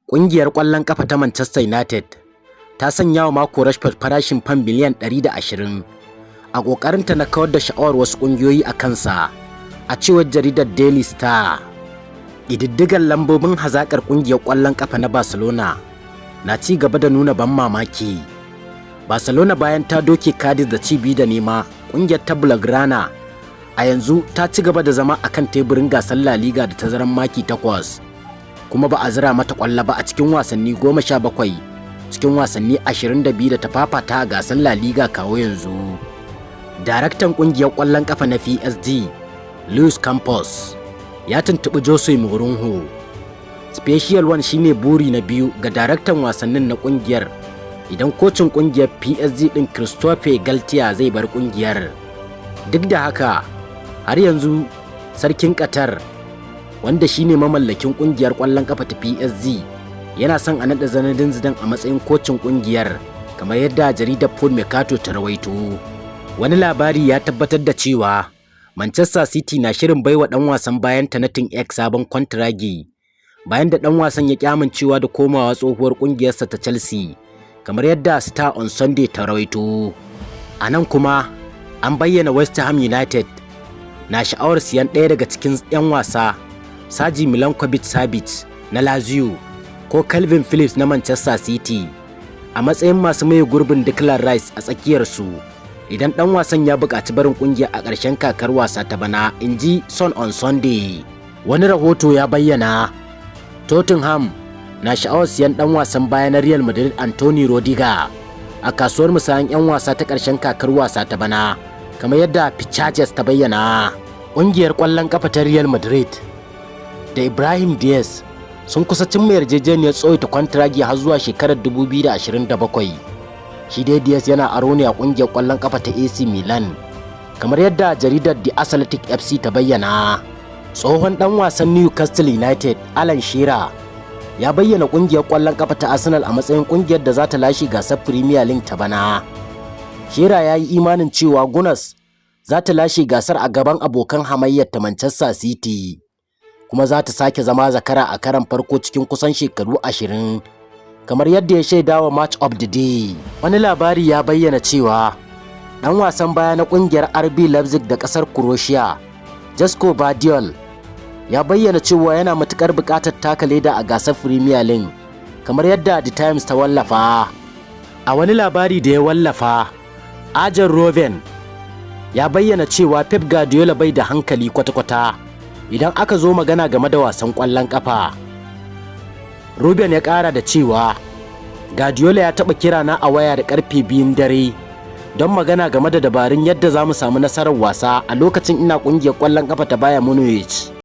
Ƙungiyar ƙwallon ƙafa ta Manchester United ta sanya wa Marco Rashford farashin fam miliyan 120 a ƙoƙarinta na kawar da sha'awar wasu ƙungiyoyi a kansa, a cewar jaridar Daily Star. Ƙididdigar lambobin hazaƙar ƙungiyar ƙwallon ƙafa na Barcelona na ci gaba da nuna ban mamaki. Barcelona bayan ta doke Cadiz da ci 2 da nema, ƙungiyar ta Blaugrana a yanzu ta ci gaba da zama akan teburin gasar La Liga da tazaran maki 8, kuma ba a zira mata ƙwallo ba a cikin wasanni 17 cikin wasanni 22 da ta fafata a gasar La Liga kawo yanzu. Daraktan ƙungiyar ƙwallon ƙafa na PSG, Luis Campos, ya tuntuɓi Jose Mourinho. Special One shine buri na biyu ga daraktan wasannin na ƙungiyar idan kocin ƙungiyar PSG ɗin Christophe Galtier zai bar ƙungiyar. Duk da haka, har yanzu sarkin Qatar, wanda shine mamallakin ƙungiyar ƙwallon ƙafa ta PSG, yana son a naɗa Zinedine Zidane a matsayin kocin ƙungiyar, kamar yadda jaridar Food Mercato ta rawaito. Wani labari ya tabbatar da cewa Manchester City na shirin baiwa ɗan wasan bayan ta na Team X sabon kwantiragi, bayan da ɗan wasan ya ƙi amincewa da komawa tsohuwar ƙungiyarsa ta Chelsea, kamar yadda Star on Sunday ta rawaito. A nan kuma an bayyana West Ham United na sha'awar siyan ɗaya daga cikin 'yan wasa, Serge Milinkovic-Savic na Lazio ko Calvin Phillips na Manchester City, a matsayin masu maye gurbin Declan Rice a tsakiyarsu idan ɗan wasan ya buƙaci barin ƙungiya a ƙarshen kakar wasa ta bana, inji Sun on Sunday. Wani rahoto ya bayyana Tottenham na sha'awar siyan ɗan wasan baya na Real Madrid Anthony Rudiger a kasuwar musayan 'yan wasa ta ƙarshen kakar wasa ta bana, kamar yadda Pichajes ta bayyana. Ƙungiyar ƙwallon ƙafa ta Real Madrid da Ibrahim Diaz sun kusa cimma yarjejeniyar tsawaita kwantiragi har zuwa shekarar 2027. Shi dai Diaz yana aro ne a ƙungiyar ƙwallon ƙafa ta AC Milan, kamar yadda jaridar The Athletic FC ta bayyana. Tsohon ɗan wasan Newcastle United Alan Shearer ya bayyana ƙungiyar ƙwallon ƙafa ta Arsenal a matsayin ƙungiyar da za ta lashe gasar Premier League ta bana. Shearer ya yi imanin cewa Gunners za ta lashe gasar a gaban abokan hamayyar ta Manchester City, kuma za ta sake zama zakara a karan farko cikin kusan shekaru 20, kamar yadda ya shaida wa Match of the Day. Wani labari ya bayyana cewa ɗan wasan baya na ƙungiyar RB Leipzig da ƙasar Croatia, Josko Badiol, ya bayyana cewa yana matuƙar buƙatar taka leda a gasar Premier League, kamar yadda The Times ta wallafa. A wani labari da ya wallafa, Ajan Robben ya bayyana cewa Pep Guardiola bai da hankali kwata-kwata idan aka zo magana game da wasan ƙwallon ƙafa. Robben ya ƙara da cewa Guardiola ya taɓa kira na a waya da ƙarfe 2 dare don magana game da dabarun yadda za mu samu nasarar wasa a lokacin ina ƙungiyar ƙwallon ƙafa ta Bayern Munich.